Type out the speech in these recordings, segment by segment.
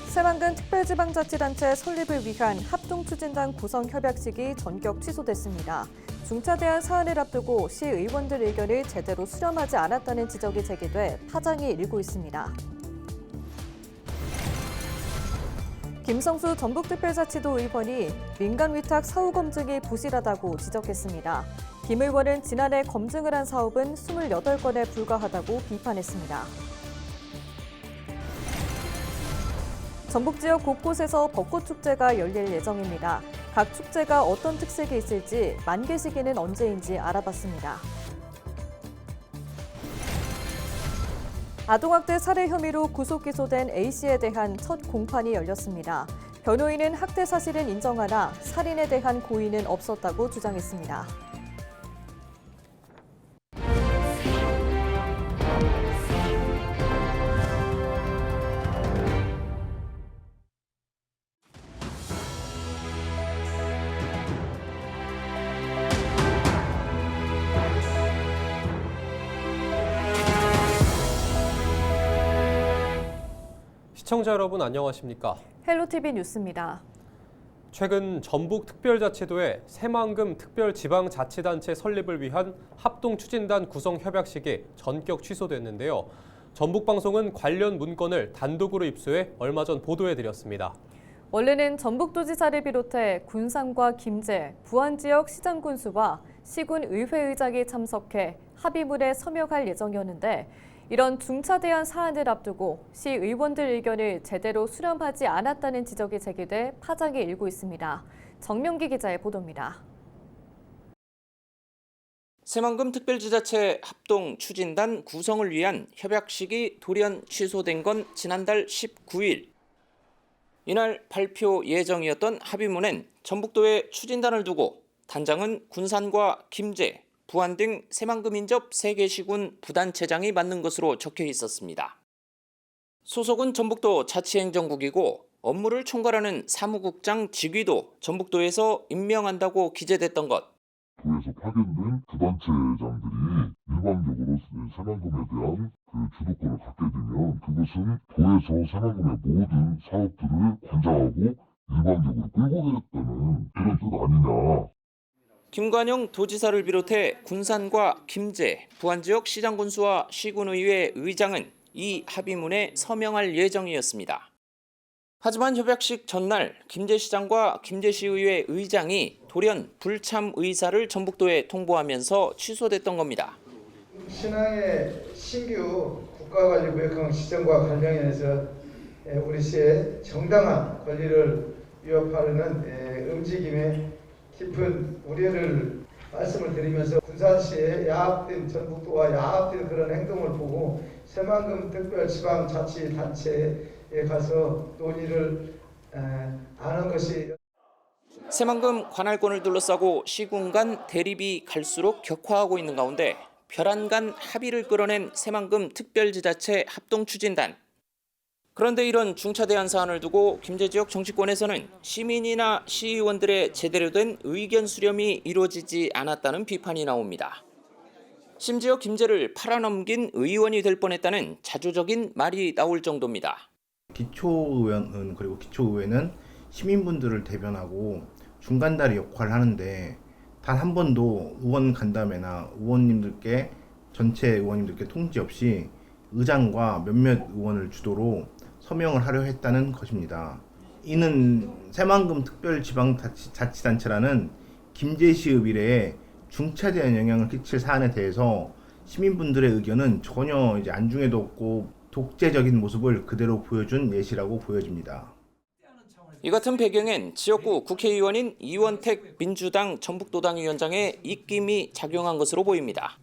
새만금 특별지방자치단체 설립을 위한 합동추진단 구성 협약식이 전격 취소됐습니다. 중차대한 사안을 앞두고 시의원들 의견을 제대로 수렴하지 않았다는 지적이 제기돼 파장이 일고 있습니다. 김성수 전북특별자치도 의원이 민간위탁 사후 검증이 부실하다고 지적했습니다. 김 의원은 지난해 검증을 한 사업은 28건에 불과하다고 비판했습니다. 전북 지역 곳곳에서 벚꽃축제가 열릴 예정입니다. 각 축제가 어떤 특색이 있을지, 만개 시기는 언제인지 알아봤습니다. 아동학대 살해 혐의로 구속 기소된 A씨에 대한 첫 공판이 열렸습니다. 변호인은 학대 사실은 인정하나 살인에 대한 고의는 없었다고 주장했습니다. 시청자 여러분 안녕하십니까? 헬로티비 뉴스입니다. 최근 전북특별자치도의 새만금 특별지방자치단체 설립을 위한 합동추진단 구성 협약식이 전격 취소됐는데요. 전북방송은 관련 문건을 단독으로 입수해 얼마 전 보도해드렸습니다. 원래는 전북도지사를 비롯해 군산과 김제, 부안 지역 시장군수와 시군 의회의장이 참석해 합의문에 서명할 예정이었는데 이런 중차대한 사안을 앞두고 시의원들 의견을 제대로 수렴하지 않았다는 지적이 제기돼 파장이 일고 있습니다. 정명기 기자의 보도입니다. 새만금 특별지자체 합동추진단 구성을 위한 협약식이 돌연 취소된 건 지난달 19일. 이날 발표 예정이었던 합의문엔 전북도의 추진단을 두고 단장은 군산과 김제, 부안 등 새만금 인접 3개 시군 부단체장이 맡는 것으로 적혀 있었습니다. 소속은 전북도 자치행정국이고 업무를 총괄하는 사무국장 직위도 전북도에서 임명한다고 기재됐던 것. 도에서 파견된 부단체장들이 일방적으로 새만금에 대한 주도권을 갖게 되면 그것은 도에서 새만금의 모든 사업들을 관장하고 일방적으로 끌고 가겠다는 그런 뜻 아니냐. 김관영 도지사를 비롯해 군산과 김제, 부안 지역 시장군수와 시군의회 의장은 이 합의문에 서명할 예정이었습니다. 하지만 협약식 전날 김제시장과 김제시의회 의장이 돌연 불참 의사를 전북도에 통보하면서 취소됐던 겁니다. 신앙의 신규 국가관리구역형 시정과 관련해서 우리 시의 정당한 권리를 위협하려는 움직임에 깊은 우려를 말씀을 드리면서 군산시의 야합된 전북도와 야합된 그런 행동을 보고 새만금 특별지방자치단체에 가서 논의를 하는 것이 새만금 관할권을 둘러싸고 시군 간 대립이 갈수록 격화하고 있는 가운데 별안 합의를 끌어낸 새만금 특별지자체 합동추진단. 그런데 이런 중차대한 사안을 두고 김제 지역 정치권에서는 시민이나 시의원들의 제대로 된 의견 수렴이 이루어지지 않았다는 비판이 나옵니다. 심지어 김제를 팔아넘긴 의원이 될 뻔했다는 자조적인 말이 나올 정도입니다. 기초의원은 그리고 기초의회는 시민분들을 대변하고 중간다리 역할을 하는데 단 한 번도 의원 간담회나 의원님들께 전체 의원님들께 통지 없이 의장과 몇몇 의원을 주도로 서명을 하려 했다는 것입니다. 이는 새만금 특별지방자치단체라는 김제시의 미래에 중차대한 영향을 끼칠 사안에 대해서 시민분들의 의견은 전혀 안중에도 없고 독재적인 모습을 그대로 보여준 예시라고 보여집니다. 이 같은 배경엔 지역구 국회의원인 이원택 민주당 전북도당 위원장의 입김이 작용한 것으로 보입니다.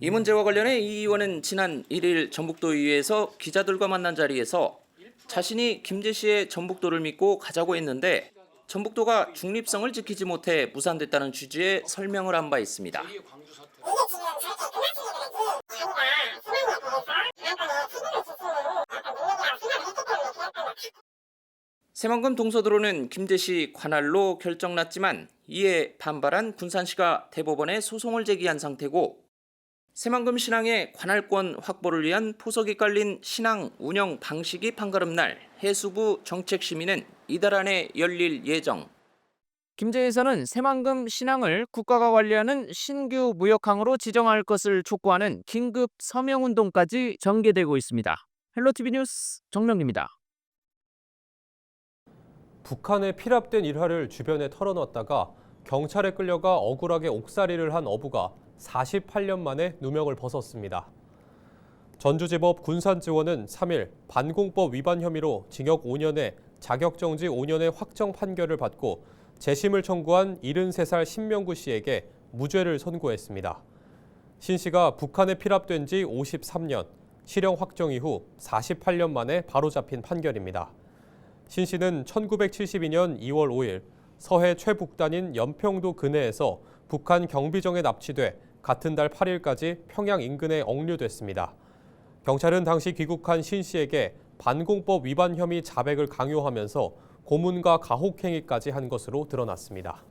이 문제와 관련해 이 의원은 지난 1일 전북도의회에서 기자들과 만난 자리에서 자신이 김제시의 전북도를 믿고 가자고 했는데 전북도가 중립성을 지키지 못해 무산됐다는 취지의 설명을 한 바 있습니다. 새만금 동서도로는 김제시 관할로 결정났지만 이에 반발한 군산시가 대법원에 소송을 제기한 상태고 새만금 신항의 관할권 확보를 위한 포석이 깔린 신항 운영 방식이 판가름 날 해수부 정책심의는 이달 안에 열릴 예정. 김제에서는 새만금 신항을 국가가 관리하는 신규 무역항으로 지정할 것을 촉구하는 긴급 서명운동까지 전개되고 있습니다. 헬로티비 뉴스 정명입니다. 북한에 피랍된 일화를 주변에 털어놨다가 경찰에 끌려가 억울하게 옥살이를 한 어부가 48년 만에 누명을 벗었습니다. 전주지법 군산지원은 3일 반공법 위반 혐의로 징역 5년에 자격정지 5년의 확정 판결을 받고 재심을 청구한 73살 신명구 씨에게 무죄를 선고했습니다. 신 씨가 북한에 피랍된 지 53년, 실형 확정 이후 48년 만에 바로잡힌 판결입니다. 신 씨는 1972년 2월 5일 서해 최북단인 연평도 근해에서 북한 경비정에 납치돼 같은 달 8일까지 평양 인근에 억류됐습니다. 경찰은 당시 귀국한 신 씨에게 반공법 위반 혐의 자백을 강요하면서 고문과 가혹행위까지 한 것으로 드러났습니다.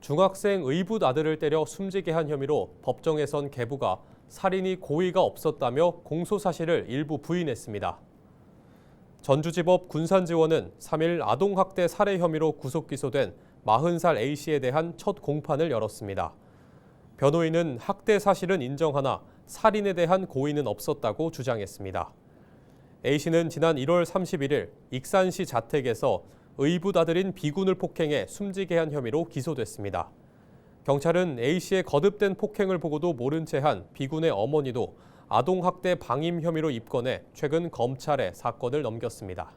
중학생 의붓 아들을 때려 숨지게 한 혐의로 법정에 선 계부가 살인이 고의가 없었다며 공소 사실을 일부 부인했습니다. 전주지법 군산지원은 3일 아동학대 살해 혐의로 구속 기소된 40살 A씨에 대한 첫 공판을 열었습니다. 변호인은 학대 사실은 인정하나 살인에 대한 고의는 없었다고 주장했습니다. A씨는 지난 1월 31일 익산시 자택에서 의붓 아들인 B군을 폭행해 숨지게 한 혐의로 기소됐습니다. 경찰은 A씨의 거듭된 폭행을 보고도 모른 채 한 B군의 어머니도 아동학대 방임 혐의로 입건해 최근 검찰에 사건을 넘겼습니다.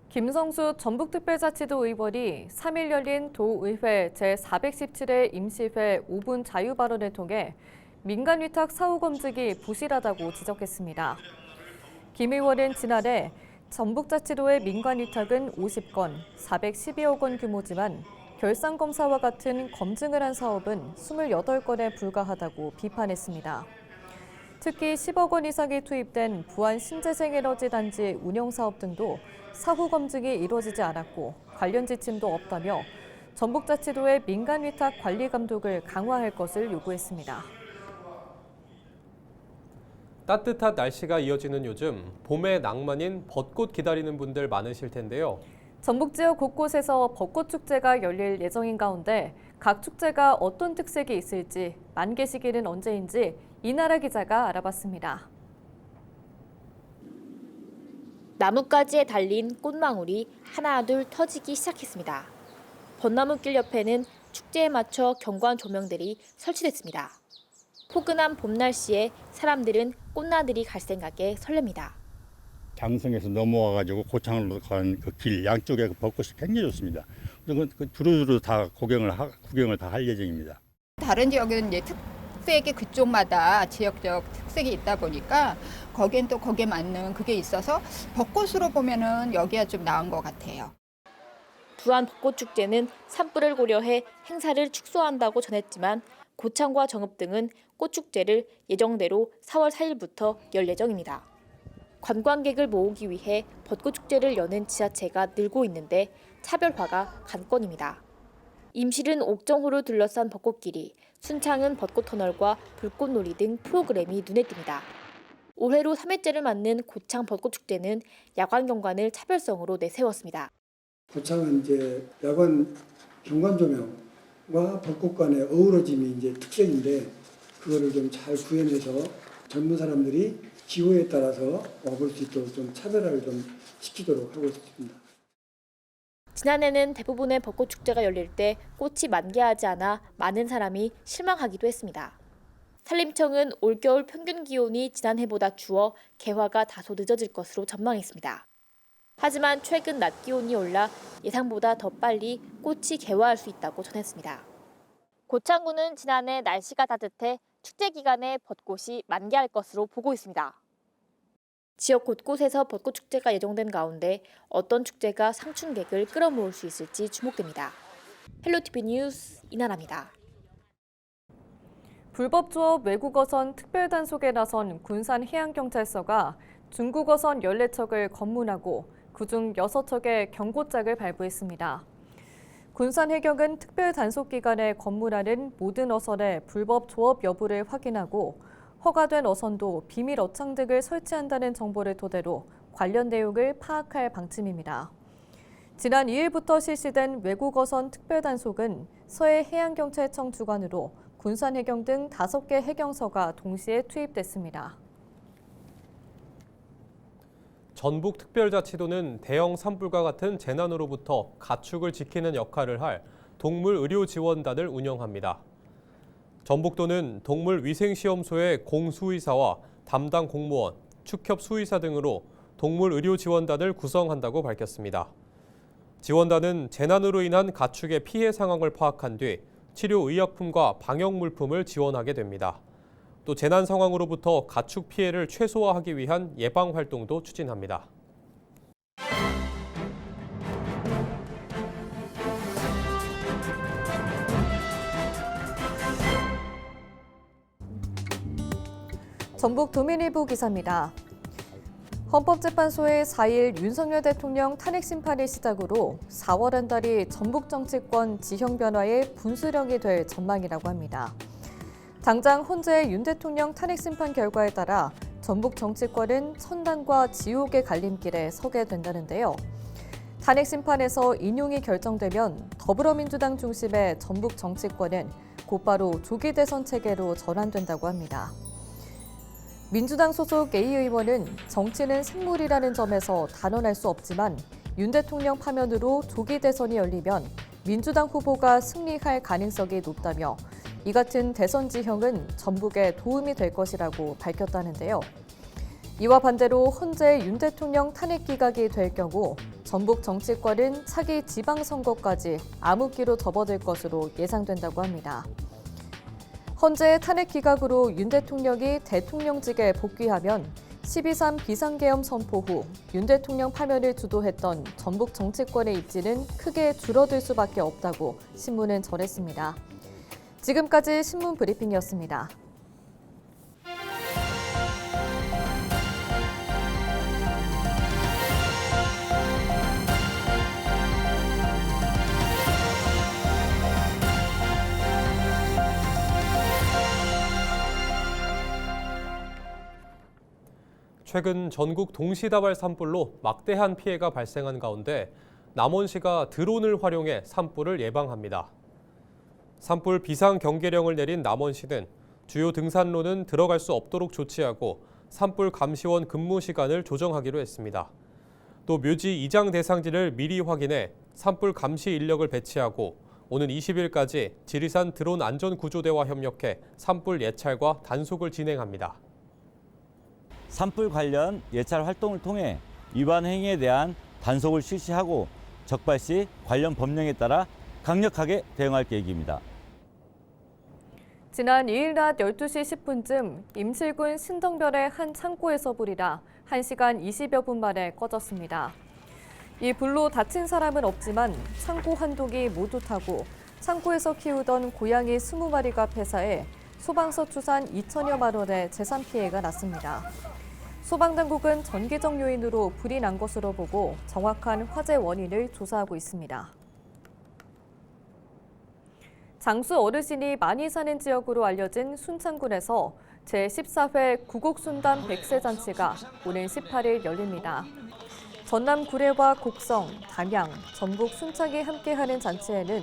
김성수 전북특별자치도 의원이 3일 열린 도의회 제417회 임시회 5분 자유발언을 통해 민간위탁 사후 검증이 부실하다고 지적했습니다. 김 의원은 지난해 전북자치도의 민간위탁은 50건, 412억 원 규모지만 결산검사와 같은 검증을 한 사업은 28건에 불과하다고 비판했습니다. 특히 10억 원 이상이 투입된 부안 신재생에너지단지 운영사업 등도 사후 검증이 이루어지지 않았고 관련 지침도 없다며 전북자치도의 민간위탁 관리 감독을 강화할 것을 요구했습니다. 따뜻한 날씨가 이어지는 요즘 봄의 낭만인 벚꽃 기다리는 분들 많으실 텐데요. 전북 지역 곳곳에서 벚꽃 축제가 열릴 예정인 가운데 각 축제가 어떤 특색이 있을지, 만개 시기는 언제인지 이나라 기자가 알아봤습니다. 나뭇가지에 달린 꽃망울이 하나 둘 터지기 시작했습니다. 벚나무길 옆에는 축제에 맞춰 경관 조명들이 설치됐습니다. 포근한 봄 날씨에 사람들은 꽃나들이 갈 생각에 설렙니다. 장성에서 넘어와가지고 고창으로 가는 그 길 양쪽에 그 벚꽃이 굉장히 좋습니다. 그리고 두루두루 다 구경을 다 할 예정입니다. 다른 지역은 이제 특색이 그쪽마다 지역적 특색이 있다 보니까 거긴 또 거기에 맞는 그게 있어서 벚꽃으로 보면은 여기가 좀 나은 것 같아요. 부안 벚꽃축제는 산불을 고려해 행사를 축소한다고 전했지만 고창과 정읍 등은 꽃축제를 예정대로 4월 4일부터 열 예정입니다. 관광객을 모으기 위해 벚꽃축제를 여는 지자체가 늘고 있는데 차별화가 관건입니다. 임실은 옥정호를 둘러싼 벚꽃길이, 순창은 벚꽃터널과 불꽃놀이 등 프로그램이 눈에 띕니다. 올해로 3회째를 맞는 고창 벚꽃축제는 야간 경관을 차별성으로 내세웠습니다. 고창은 이제 야간 경관 조명과 벚꽃관의 어우러짐이 이제 특색인데 그거를 좀 잘 구현해서 젊은 사람들이 기호에 따라서 와볼 수 있도록 좀 차별화를 좀 시키도록 하고 있습니다. 지난해는 대부분의 벚꽃축제가 열릴 때 꽃이 만개하지 않아 많은 사람이 실망하기도 했습니다. 산림청은 올겨울 평균 기온이 지난해보다 추워 개화가 다소 늦어질 것으로 전망했습니다. 하지만 최근 낮 기온이 올라 예상보다 더 빨리 꽃이 개화할 수 있다고 전했습니다. 고창군은 지난해 날씨가 따뜻해 축제 기간에 벚꽃이 만개할 것으로 보고 있습니다. 지역 곳곳에서 벚꽃 축제가 예정된 가운데 어떤 축제가 상춘객을 끌어모을 수 있을지 주목됩니다. 헬로티비 뉴스 이나라입니다. 불법 조업 외국어선 특별단속에 나선 군산해양경찰서가 중국어선 14척을 검문하고 그중 6척의 경고장을 발부했습니다. 군산해경은 특별 단속기간에 건물하는 모든 어선의 불법 조업 여부를 확인하고 허가된 어선도 비밀 어창 등을 설치한다는 정보를 토대로 관련 내용을 파악할 방침입니다. 지난 2일부터 실시된 외국 어선 특별 단속은 서해해양경찰청 주관으로 군산해경 등 5개 해경서가 동시에 투입됐습니다. 전북특별자치도는 대형 산불과 같은 재난으로부터 가축을 지키는 역할을 할 동물의료지원단을 운영합니다. 전북도는 동물위생시험소의 공수의사와 담당 공무원, 축협수의사 등으로 동물의료지원단을 구성한다고 밝혔습니다. 지원단은 재난으로 인한 가축의 피해 상황을 파악한 뒤 치료의약품과 방역물품을 지원하게 됩니다. 또 재난 상황으로부터 가축 피해를 최소화하기 위한 예방 활동도 추진합니다. 전북 도민일보 기사입니다. 헌법재판소의 4일 윤석열 대통령 탄핵 심판을 시작으로 4월 한 달이 전북 정치권 지형 변화의 분수령이 될 전망이라고 합니다. 당장 헌재의 윤 대통령 탄핵 심판 결과에 따라 전북 정치권은 천당과 지옥의 갈림길에 서게 된다는데요. 탄핵 심판에서 인용이 결정되면 더불어민주당 중심의 전북 정치권은 곧바로 조기 대선 체계로 전환된다고 합니다. 민주당 소속 A 의원은 정치는 생물이라는 점에서 단언할 수 없지만 윤 대통령 파면으로 조기 대선이 열리면 민주당 후보가 승리할 가능성이 높다며 이 같은 대선 지형은 전북에 도움이 될 것이라고 밝혔다는데요. 이와 반대로 헌재 윤 대통령 탄핵 기각이 될 경우 전북 정치권은 차기 지방선거까지 암흑기로 접어들 것으로 예상된다고 합니다. 헌재의 탄핵 기각으로 윤 대통령이 대통령직에 복귀하면 12.3 비상계엄 선포 후 윤 대통령 파면을 주도했던 전북 정치권의 입지는 크게 줄어들 수밖에 없다고 신문은 전했습니다. 지금까지 신문 브리핑이었습니다. 최근 전국 동시다발 산불로 막대한 피해가 발생한 가운데 남원시가 드론을 활용해 산불을 예방합니다. 산불 비상경계령을 내린 남원시는 주요 등산로는 들어갈 수 없도록 조치하고 산불 감시원 근무 시간을 조정하기로 했습니다. 또 묘지 이장 대상지를 미리 확인해 산불 감시 인력을 배치하고 오는 20일까지 지리산 드론 안전구조대와 협력해 산불 예찰과 단속을 진행합니다. 산불 관련 예찰 활동을 통해 위반 행위에 대한 단속을 실시하고 적발 시 관련 법령에 따라 강력하게 대응할 계획입니다. 지난 2일 낮 12시 10분쯤 임실군 신덕면의 한 창고에서 불이 나 1시간 20여 분 만에 꺼졌습니다. 이 불로 다친 사람은 없지만 창고 한 동이 모두 타고 창고에서 키우던 고양이 20마리가 폐사해 소방서 추산 2천여만 원의 재산 피해가 났습니다. 소방당국은 전기적 요인으로 불이 난 것으로 보고 정확한 화재 원인을 조사하고 있습니다. 장수 어르신이 많이 사는 지역으로 알려진 순창군에서 제14회 구곡순담 백세잔치가 오는 18일 열립니다. 전남 구례와 곡성, 담양, 전북 순창이 함께하는 잔치에는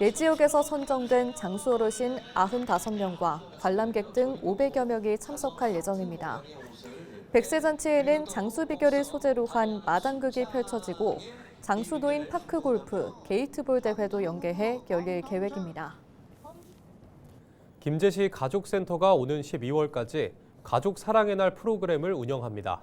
내 지역에서 선정된 장수 어르신 95명과 관람객 등 500여 명이 참석할 예정입니다. 백세잔치에는 장수 비결을 소재로 한 마당극이 펼쳐지고 장수도인 파크골프, 게이트볼 대회도 연계해 열릴 계획입니다. 김제시 가족센터가 오는 12월까지 가족 사랑의 날 프로그램을 운영합니다.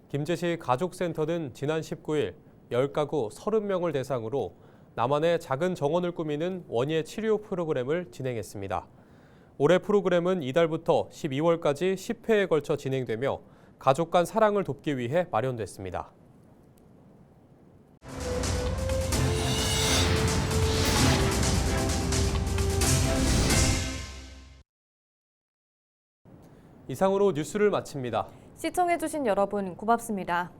김제시 가족센터는 지난 19일 10가구 30명을 대상으로 나만의 작은 정원을 꾸미는 원예 치료 프로그램을 진행했습니다. 올해 프로그램은 이달부터 12월까지 10회에 걸쳐 진행되며 가족 간 사랑을 돕기 위해 마련됐습니다. 이상으로 뉴스를 마칩니다. 시청해주신 여러분 고맙습니다.